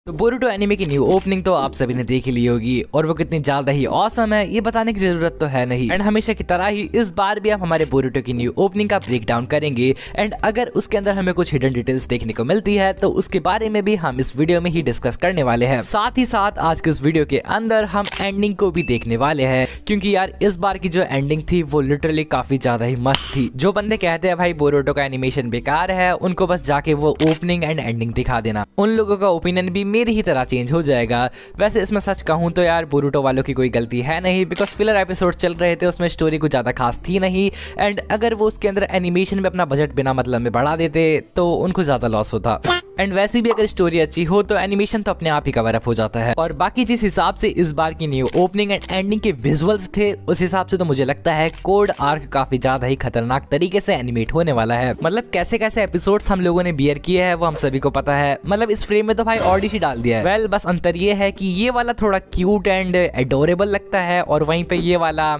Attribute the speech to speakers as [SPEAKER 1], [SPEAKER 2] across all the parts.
[SPEAKER 1] तो Boruto anime की new opening तो आप सभी ने देख ही ली होगी और वो कितनी ज्यादा ही ऑसम है ये बताने की जरूरत तो है नहीं। एंड हमेशा की तरह ही इस बार भी हम हमारे बोरुटो की न्यू ओपनिंग का ब्रेक डाउन करेंगे। एंड अगर उसके अंदर हमें कुछ हिडन डिटेल्स देखने को मिलती है तो उसके बारे में भी हम इस वीडियो में ही डिस्कस करने वाले हैं। साथ ही साथ आज के इस वीडियो के अंदर हम एंडिंग को भी देखने वाले हैं, क्योंकि यार इस बार की जो एंडिंग थी वो लिटरली काफी ज्यादा ही मस्त थी। जो बंदे कहते हैं भाई बोरुटो का एनिमेशन बेकार है, उनको बस जाके वो ओपनिंग एंड एंडिंग दिखा देना, उन लोगों का ओपिनियन भी मेरी ही तरह चेंज हो जाएगा। वैसे इसमें सच कहूं तो यार बोरुटो वालों की कोई गलती है नहीं, बिकॉज फिलर एपिसोड चल रहे थे, उसमें स्टोरी कुछ ज्यादा खास थी नहीं। एंड अगर वो उसके अंदर एनिमेशन में अपना बजट बिना मतलब में बढ़ा देते तो उनको ज्यादा लॉस होता। एंड वैसे भी अगर स्टोरी अच्छी हो तो एनिमेशन तो अपने आप ही कवर अप हो जाता है। और बाकी जिस हिसाब से इस बार की न्यू ओपनिंग एंड एंडिंग के विजुअल्स थे उस हिसाब से तो मुझे लगता है कोड आर्क काफी ज्यादा ही खतरनाक तरीके से एनिमेट होने वाला है। मतलब कैसे कैसे एपिसोड्स हम लोगों ने बियर किए हैं वो हम सभी को पता है। मतलब इस फ्रेम में तो भाई ऑडिशी डाल दिया है। वेल बस अंतर ये है कि ये वाला थोड़ा क्यूट एंड एडोरेबल लगता है और वहीं पे ये वाला,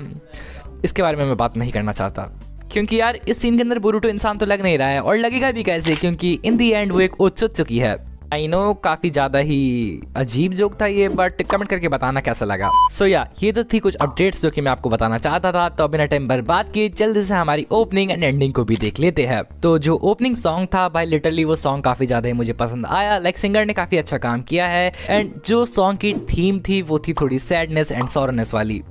[SPEAKER 1] इसके बारे में मैं बात नहीं करना चाहता, क्योंकि यार इस सीन के अंदर बोरुटो इंसान तो लग नहीं रहा है और लगेगा भी कैसे, क्योंकि इन दी एंड वो एक ओत्सुत्सुकी है। आई नो काफी ज्यादा ही अजीब जोक था ये, बट कमेंट करके बताना कैसा लगा। सो ये तो थी कुछ अपडेट्स जो कि मैं आपको बताना चाहता था। तो बिना टाइम बर्बाद किए जल्दी से हमारी ओपनिंग एंड एंडिंग को भी देख लेते हैं। तो जो ओपनिंग सॉन्ग था भाई लिटरली वो सॉन्ग काफी ज्यादा ही मुझे पसंद आया। लाइक सिंगर ने काफी अच्छा काम किया है। एंड जो सॉन्ग की थीम थी वो थी थोड़ी सैडनेस एंड सॉरनेस वाली,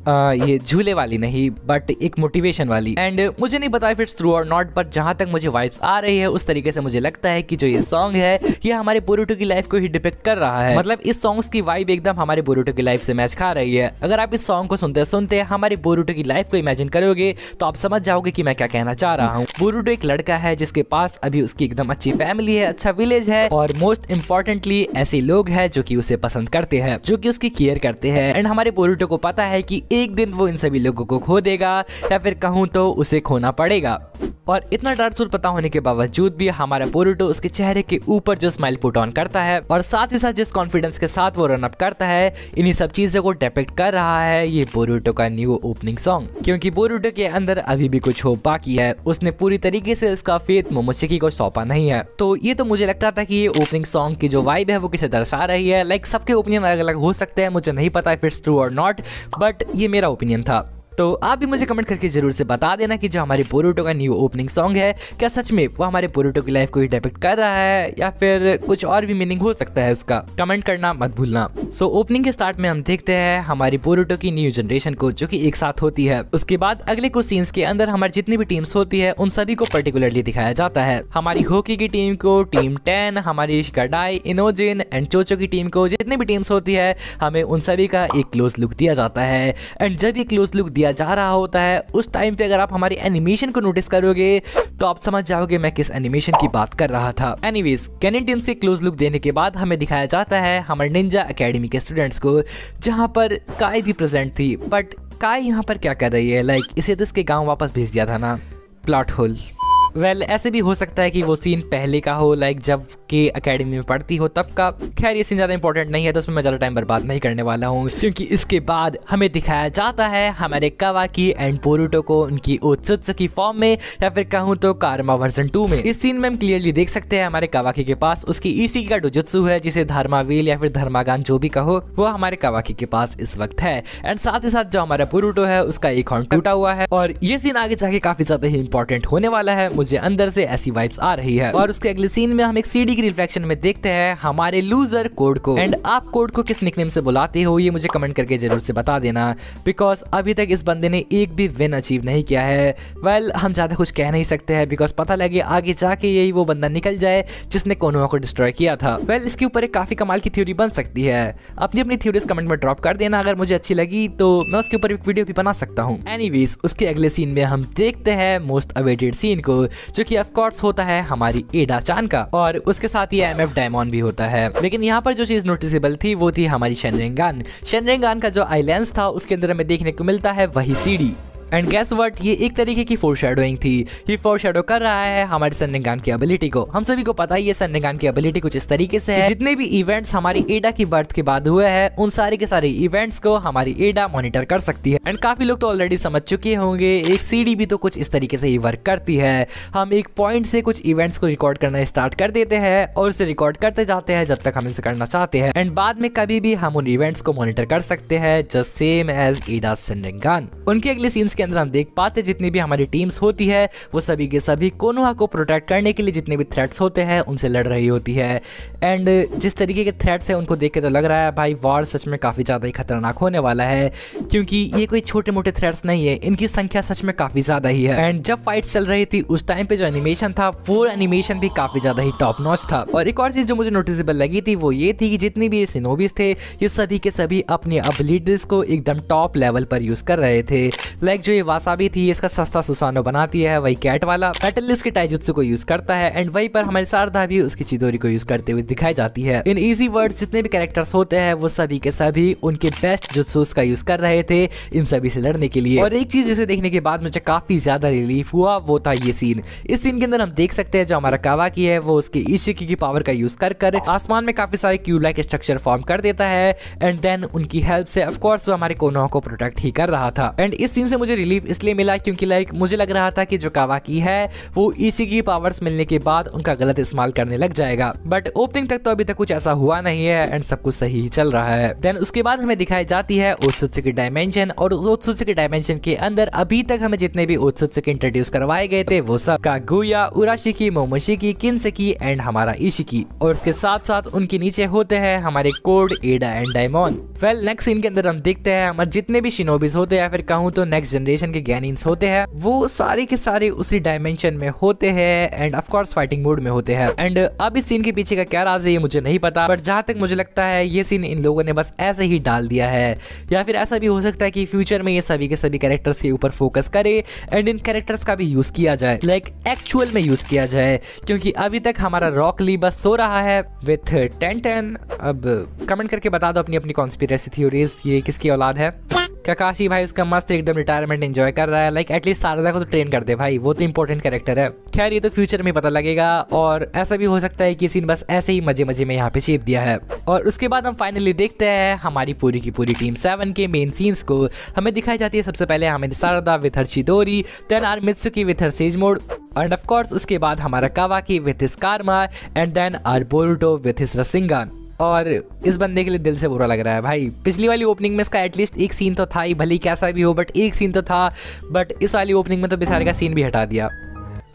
[SPEAKER 1] ये झूले वाली नहीं बट एक मोटिवेशन वाली। एंड मुझे नहीं पता इफ इट्स ट्रू और नॉट, बट जहां तक मुझे वाइब्स आ रही है उस तरीके से मुझे लगता है कि जो ये सॉन्ग है ये हमारे बोरुटो की लाइफ को ही डिपिक्ट कर रहा है। मतलब इस सॉन्ग्स की वाइब एकदम हमारे बोरुटो की लाइफ से मैच खा रही है। अगर आप इस सॉन्ग को सुनते सुनते हमारे बोरुटो की लाइफ को इमेजिन करोगे तो आप समझ जाओगे कि मैं क्या कहना चाह रहा हूँ। बोरुटो एक लड़का है जिसके पास अभी उसकी एकदम अच्छी फैमिली है, अच्छा विलेज है और मोस्ट इंपॉर्टेंटली ऐसे लोग हैं जो कि उसे पसंद करते हैं, जो कि उसकी केयर करते हैं। एंड हमारे बोरुटो को पता है कि एक दिन वो इन सभी लोगों को खो देगा या फिर कहूँ तो उसे खोना पड़ेगा। और इतना डर पता होने के बावजूद भी हमारा बोरुटो उसके चेहरे के ऊपर जो स्माइल पुट ऑन करता है और साथ ही साथ जिस कॉन्फिडेंस के साथ वो रन अप करता है, इन्हीं सब चीजों को डिपिक्ट कर रहा है ये बोरुटो का न्यू ओपनिंग सॉन्ग। क्योंकि बोरुटो के अंदर अभी भी कुछ होप बाकी है, उसने पूरी तरीके से उसका फेथ मोमोशिकी को सौंपा नहीं है। तो ये तो मुझे लगता था कि ये ओपनिंग सॉन्ग की जो वाइब है वो किसे दर्शा रही है। लाइक सबके ओपिनियन अलग अलग हो सकते हैं, मुझे नहीं पता इफ इट्स ट्रू और नॉट, बट ये मेरा ओपिनियन था। तो आप भी मुझे कमेंट करके जरूर से बता देना कि जो हमारे बोरुटो का न्यू ओपनिंग सॉन्ग है क्या सच में वो हमारे बोरुटो की लाइफ को ही डिपिक्ट कर रहा है या फिर कुछ और भी मीनिंग हो सकता है उसका। कमेंट करना मत भूलना। सो ओपनिंग के स्टार्ट में हम देखते हैं हमारी बोरुटो की न्यू जनरेशन को जो कि एक साथ होती है। उसके बाद अगले कुछ सीन्स के अंदर हमारी जितनी भी टीम्स होती है उन सभी को पर्टिकुलरली दिखाया जाता है। हमारी होकी की टीम को, टीम 10, हमारी शिकाडाई, इनोजिन एंड चोचो की टीम को, जितनी भी टीम्स होती है हमें उन सभी का एक क्लोज लुक दिया जाता है। एंड जब ये क्लोज लुक दिया जा रहा होता है उस टाइम पे अगर आप हमारी एनिमेशन को नोटिस करोगे तो आप समझ जाओगे मैं किस एनिमेशन की बात कर रहा था। एनीवेज कैनिन टीम्स के क्लोज लुक देने के बाद हमें दिखाया जाता है हमारे निंजा एकेडमी के स्टूडेंट्स को, जहां पर काय भी प्रेजेंट थी। बट काय यहाँ पर क्या कर रही है? लाइक इसे तो इसके गांव वापस भेज दिया था ना, प्लॉट होल। वेल ऐसे भी हो सकता है कि वो सीन पहले का हो, लाइक जब के एकेडमी में पढ़ती हो तब का। खैर ये सीन ज़्यादा इंपॉर्टेंट नहीं है तो उसमें मैं ज़्यादा टाइम बर्बाद नहीं करने वाला हूँ, क्योंकि इसके बाद हमें दिखाया जाता है हमारे कावाकी एंड बोरुटो को उनकी ओत्सुत्सुकी फॉर्म में या फिर कहूँ तो कारमा वर्जन 2 में। इस सीन में हम क्लियरली देख सकते हैं हमारे कावाकी के पास उसकी इसी का डोजुत्सु है, जिसे धर्मावील या फिर धर्मागान जो भी कहो वो हमारे कावाकी के पास इस वक्त है। एंड साथ ही साथ जो हमारा बोरुटो है उसका एक हॉर्न टूटा हुआ है और ये सीन आगे जाके काफी ज्यादा ही इंपॉर्टेंट होने वाला है। मुझे अंदर से ऐसी वाइब्स आ रही है। और उसके अगले सीन में हम एक सीडी की रिफ्लेक्शन में देखते हैं हमारे लूजर कोड को। एंड आप कोड को किस निकनेम से बुलाते हो ये मुझे कमेंट करके जरूर से बता देना, बिकॉज अभी तक इस बंदे ने एक भी विन अचीव नहीं किया है। वेल हम ज्यादा कुछ कह नहीं सकते हैं बिकॉज पता लगे आगे जाके यही वो बंदा निकल जाए जिसने कोनोहा को डिस्ट्रॉय किया था। वेल इसके ऊपर एक काफी कमाल की थ्योरी बन सकती है। अपनी अपनी थ्योरीज कमेंट में ड्रॉप कर देना, अगर मुझे अच्छी लगी तो मैं उसके ऊपर एक वीडियो भी बना सकता हूँ। एनीवेज उसके अगले सीन में हम देखते हैं मोस्ट अवेटेड सीन को, जो कि ऑफ कोर्स होता है हमारी एडा चान का, और उसके साथ ही एमएफ डायमंड भी होता है। लेकिन यहाँ पर जो चीज नोटिसेबल थी वो थी हमारी शेनरेंगान। शेनरेंगान का जो आई लेंस था उसके अंदर हमें देखने को मिलता है वही सीडी। एंड गेस व्हाट, ये एक तरीके की फोरशैडोइंग थी। ये फोरशैडो कर रहा है हमारे सन्निगान की एबिलिटी को। हम सभी को पता ही है सन्निगान की एबिलिटी कुछ इस तरीके से है, जितने भी इवेंट्स हमारी एडा की बर्थ के बाद हुए हैं उन सारे के सारे इवेंट्स को हमारी एडा मॉनिटर कर सकती है। एंड काफी लोग तो ऑलरेडी समझ चुके होंगे एक सीडी भी तो कुछ इस तरीके से ही वर्क करती है। हम एक पॉइंट से कुछ इवेंट्स को रिकॉर्ड करना स्टार्ट कर देते हैं और उसे रिकॉर्ड करते जाते हैं जब तक हम उसे करना चाहते हैं। एंड बाद में कभी भी हम उन इवेंट्स को मॉनिटर कर सकते हैं जस्ट सेम एज एडा सन्निगान। उनके अगले सीन्स के अंदर हम देख पाते जितनी भी हमारी टीम्स होती है वो सभी के सभी कोनोहा को प्रोटेक्ट करने के लिए जितने भी थ्रेट्स होते हैं उनसे लड़ रही होती है। एंड जिस तरीके के थ्रेट्स है उनको देख के तो लग रहा है भाई वॉर सच में काफी ज्यादा ही खतरनाक होने वाला है, क्योंकि ये कोई छोटे मोटे थ्रेट्स नहीं है, इनकी संख्या सच में काफी ज्यादा ही है। एंड जब फाइट्स चल रही थी उस टाइम पे जो एनिमेशन था वो एनिमेशन भी काफी ज्यादा ही टॉप नॉच था। और एक और चीज जो मुझे नोटिसेबल लगी थी वो ये थी कि जितनी भी ये शिनोबीज थे ये सभी के सभी अपनी एबिलिटीज को एकदम टॉप लेवल पर यूज कर रहे थे। लाइक जो ये वासाबी थी इसका सस्ता सुसानो बनाती है, वही कैट वाला मेटलिस्ट के टाइजुत्सु को यूज करता है। एंड वहीं पर हमारी शारदा भी उसकी चिदोरी को यूज करते हुए दिखाई जाती है। इन इजी वर्ड्स जितने भी कैरेक्टर्स होते हैं वो सभी के सभी उनके बेस्ट जुत्सुस का यूज कर रहे थे इन सभी से लड़ने के लिए। और एक चीज जिसे देखने के बाद मुझे काफी ज्यादा रिलीफ हुआ वो था ये सीन। इस सीन के अंदर हम देख सकते हैं जो हमारा कावाकी है वो उसकी इशिकी की पावर का यूज कर आसमान में काफी सारे क्यूब लाइक स्ट्रक्चर फॉर्म कर देता है। एंड देन उनकी हेल्प से ऑफ कोर्स वो हमारे कोनोहा को प्रोटेक्ट ही कर रहा था। एंड इस सीन से मुझे रिलीफ इसलिए मिला क्योंकि लाइक मुझे लग रहा था कि जो कावाकी है वो इशिकी पावर्स मिलने के बाद उनका गलत इस्तेमाल करने लग जाएगा, बट ओपनिंग तक तो अभी तक कुछ ऐसा हुआ नहीं है एंड सब कुछ सही ही चल रहा है। देन उसके बाद हमें दिखाई जाती है ओत्सुत्सुकी डायमेंशन, और उस ओत्सुत्सुकी डायमेंशन के अंदर अभी तक हमें जितने भी ओत्सुत्सुकी इंट्रोड्यूस करवाए गए थे वो सब कागुया, उराशिकी, मोमोशिकी, किन्सेकी एंड हमारा इशिकी, और उसके साथ साथ उनके नीचे होते हैं हमारे code, Ada and diamond. Well next scene के अंदर हम देखते हैं हमारे जितने भी शिनोबीज होते हैं, फिर कहूँ तो नेक्स्ट जनरेशन के गैनिन्स होते हैं, वो सारे के सारे उसी डायमेंशन में होते हैं and of course fighting mode में होते हैं। एंड अब इस सीन के पीछे का क्या राज है ये मुझे नहीं पता, बट जहां तक मुझे लगता है ये सीन इन लोगों ने बस ऐसे ही डाल दिया है, या फिर ऐसा भी हो सकता है कि फ्यूचर में ये सभी के सभी कैरेक्टर्स के ऊपर फोकस करे एंड इन कैरेक्टर्स का भी यूज किया जाए, लाइक एक्चुअल में यूज किया जाए। क्योंकि अभी तक हमारा रॉक ली बस सो रहा है विथ 10-10। अब कमेंट करके बता दो अपनी अपनी कॉन्स्पिरेसी थ्योरीज, ये किसकी औलाद है? काकाशी भाई उसका मस्त एकदम रिटायरमेंट एंजॉय कर रहा है, लाइक एटलीस्ट शारदा को तो ट्रेन कर दे भाई, वो तो इंपॉर्टेंट कैरेक्टर है। खैर ये तो फ्यूचर में पता लगेगा, और ऐसा भी हो सकता है कि सीन बस ऐसे ही मजे मजे में यहाँ पे शेप दिया है। और उसके बाद हम फाइनली देखते हैं हमारी पूरी की पूरी टीम 7 के मेन सीन्स को। हमें दिखाई जाती है सबसे पहले हमारी Sarada with her Chidori, then are Mitsuki with her sage mode, and of course उसके बाद हमारा Kawaki with his karma, and then are Boruto with his Rasengan. और इस बंदे के लिए दिल से बुरा लग रहा है भाई, पिछली वाली ओपनिंग में इसका एटलीस्ट एक सीन तो था ही, भले कैसा भी हो बट एक सीन तो था, बट इस वाली ओपनिंग में तो बेचारे का सीन भी हटा दिया।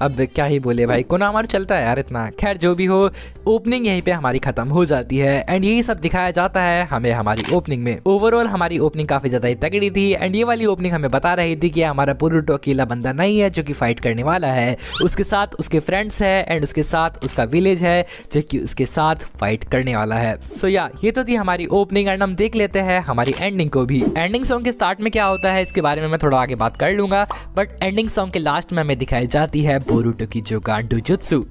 [SPEAKER 1] अब क्या ही बोले भाई, कोनोहा चलता है यार इतना। खैर जो भी हो, ओपनिंग यहीं पे हमारी खत्म हो जाती है एंड यही सब दिखाया जाता है हमें हमारी ओपनिंग में। ओवरऑल हमारी ओपनिंग काफी ज्यादा ही तगड़ी थी एंड ये वाली ओपनिंग हमें बता रही थी कि हमारा बोरुटो अकेला बंदा नहीं है जो कि फाइट करने वाला है, उसके साथ उसके फ्रेंड्स है एंड उसके साथ उसका विलेज है जो कि उसके साथ फाइट करने वाला है। सो या ये तो थी हमारी ओपनिंग एंड हम देख लेते हैं हमारी एंडिंग को भी। एंडिंग सॉन्ग के स्टार्ट में क्या होता है इसके बारे में मैं थोड़ा आगे बात कर लूंगा, बट एंडिंग सॉन्ग के लास्ट में हमें दिखाई जाती है बोरुटो की जोगान डोजुत्सु।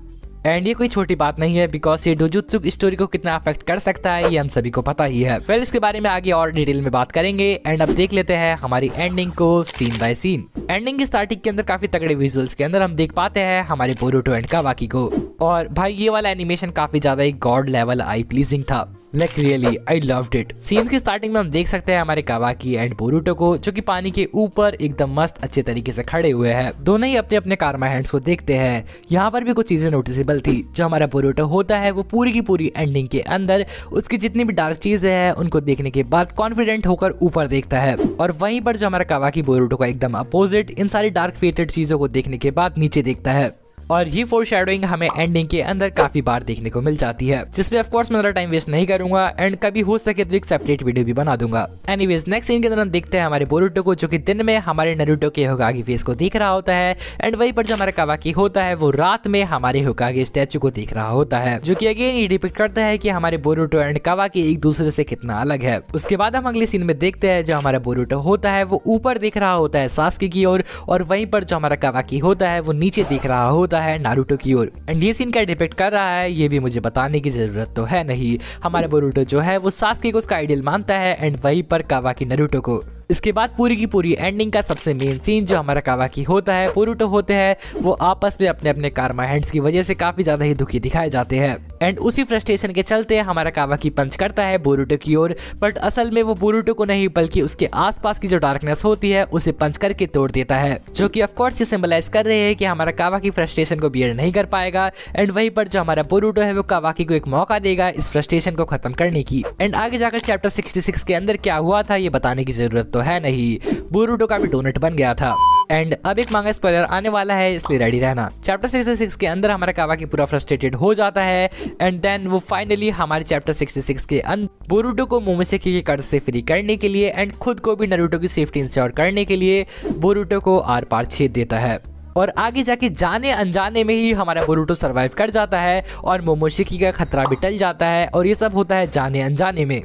[SPEAKER 1] एंड ये कोई छोटी बात नहीं है बिकॉज ये डोजुत्सु की स्टोरी को कितना अफेक्ट कर सकता है ये हम सभी को पता ही है। फिर इसके बारे में आगे और डिटेल में बात करेंगे एंड अब देख लेते हैं हमारी एंडिंग को सीन बाय सीन। एंडिंग की स्टार्टिंग के अंदर काफी तगड़े विजुअल्स के अंदर हम देख पाते हैं हमारे बोरुटो एंड कावाकी को, और भाई ये वाला एनिमेशन काफी ज्यादा ही गॉड लेवल आई प्लीजिंग था, like really I loved it. Scene की स्टार्टिंग में हम देख सकते हैं हमारे कावाकी एंड बोरुटो को जो कि पानी के ऊपर एकदम मस्त अच्छे तरीके से खड़े हुए हैं, दोनों ही अपने अपने कार्मा हैंड्स को देखते हैं। यहाँ पर भी कुछ चीजें नोटिसेबल थी, जो हमारा बोरुटो होता है वो पूरी की पूरी एंडिंग के अंदर उसकी जितनी भी डार्क चीजें हैं उनको देखने के बाद कॉन्फिडेंट होकर ऊपर देखता है, और वहीं पर जो हमारा कावाकी बोरुटो का एकदम अपोजिट इन सारी डार्क फेटेड चीजों को देखने के बाद नीचे देखता है। और ये फोरशैडोइंग हमें एंडिंग के अंदर काफी बार देखने को मिल जाती है, जिसपे ऑफ कोर्स मैं ज़्यादा टाइम वेस्ट नहीं करूंगा एंड कभी हो सके तो एक सेपरेट वीडियो भी बना दूंगा। एनीवेज नेक्स्ट सीन के अंदर हम देखते हैं हमारे बोरुटो को जो कि दिन में हमारे नारुतो के होकागे फेस को देख रहा होता है, एंड वहीं पर जो हमारा कावाकी होता है वो रात में हमारे होकागे स्टैचू को देख रहा होता है, जो कि अगेन ये डिपिक्ट करता है कि हमारे बोरुटो एंड कावाकी एक दूसरे से कितना अलग है। उसके बाद हम अगले सीन में देखते हैं जो हमारा बोरुटो होता है वो ऊपर देख रहा होता है सास्के की ओर, और वहीं पर जो हमारा कावाकी होता है वो नीचे देख रहा होता है नारुतो की ओर। एंड ये सीन क्या डिपिक्ट कर रहा है ये भी मुझे बताने की जरूरत तो है नहीं, हमारा बोरुटो जो है वो सास्के को उसका आइडियल मानता है एंड वहीं पर कावाकी नारुतो को। इसके बाद पूरी की पूरी एंडिंग का सबसे मेन सीन जो हमारा कावाकी होता है, बोरुटो होते हैं, वो आपस में अपने अपने कारमा हैंड्स की वजह से काफी ज्यादा ही दुखी दिखाए जाते हैं। एंड उसी फ्रस्ट्रेशन के चलते हमारा कावाकी पंच करता है बोरुटो की ओर, बट असल में वो बोरुटो को नहीं बल्कि उसके आसपास की जो डार्कनेस होती है उसे पंच करके तोड़ देता है, जो कि ऑफ कोर्स ये सिंबलाइज कर रहे हैं कि हमारा कावाकी फ्रस्ट्रेशन को बियर नहीं कर पाएगा। एंड वहीं पर जो हमारा बोरुटो है वो कावाकी को एक मौका देगा इस फ्रस्ट्रेशन को खत्म करने की। एंड आगे जाकर चैप्टर 66 के अंदर क्या हुआ था ये बताने की जरूरत तो है नहीं, बोरुटो का भी डोनट बन गया था। एंड अब एक मांगा स्पॉइलर आने वाला है, इसलिए रेडी रहना। चैप्टर 66 के अंदर हमारा कावाकी पूरा फ्रस्ट्रेटेड हो जाता है एंड देन वो फाइनली हमारे चैप्टर 66 के अंदर बोरुटो को मोमोसेकी के कर्ज से फ्री करने के लिए एंड खुद को भी नारुतो की सेफ्टी इंश्योर करने के लिए बोरुटो को आर पार छेद देता है। और आगे जाके जाने अनजाने में ही हमारा बोरुटो सरवाइव कर जाता है और मोमोसेकी का खतरा भी टल जाता है, और ये सब होता है जाने अनजाने में,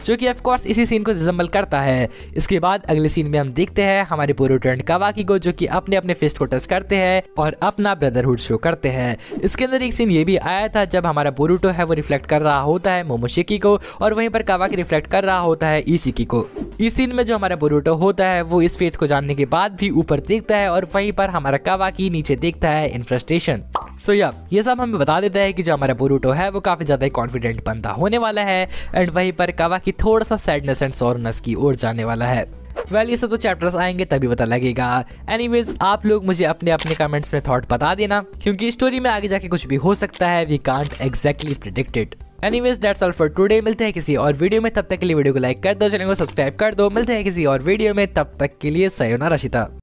[SPEAKER 1] जो कि ऑफ कोर्स इसी सीन को रिजेंबल करता है। इसके बाद अगले सीन में हम देखते हैं हमारे बोरुटो एंड कावाकी को जो कि अपने अपने फिस्ट को टच करते हैं और अपना ब्रदरहुड शो करते हैं। इसके अंदर एक सीन ये भी आया था जब हमारा बोरुटो है वो रिफ्लेक्ट कर रहा होता है मोमोसेकी को और वहीं पर कावाकी रिफ्लेक्ट कर रहा होता है इशिकी को। इस सीन में जो हमारा बोरुटो होता है वो इस फेथ को जानने के बाद भी ऊपर देखता है और वहीं पर हमारा कावाकी नीचे देखता है इन फ्रस्ट्रेशन। सो ये सब हमें बता देता है कि जो हमारा बोरुटो है वो काफी ज्यादा कॉन्फिडेंट बंदा होने वाला है एंड वहीं पर कावाकी थोड़ा सा सैडनेस एंड सॉरनेस की ओर जाने वाला है। वेल ये सब तो चैप्टर्स आएंगे तभी पता लगेगा। एनीवेज आप लोग मुझे अपने अपने कमेंट्स में थॉट बता देना, क्योंकि स्टोरी में आगे जाके कुछ भी हो सकता है, we can't exactly predict it. Anyways that's all for today. मिलते हैं किसी और वीडियो में, तब तक के लिए वीडियो को लाइक कर दो, चैनल को सब्सक्राइब कर दो। मिलते हैं किसी और वीडियो में, तब तक के लिए सायोनारा शिता।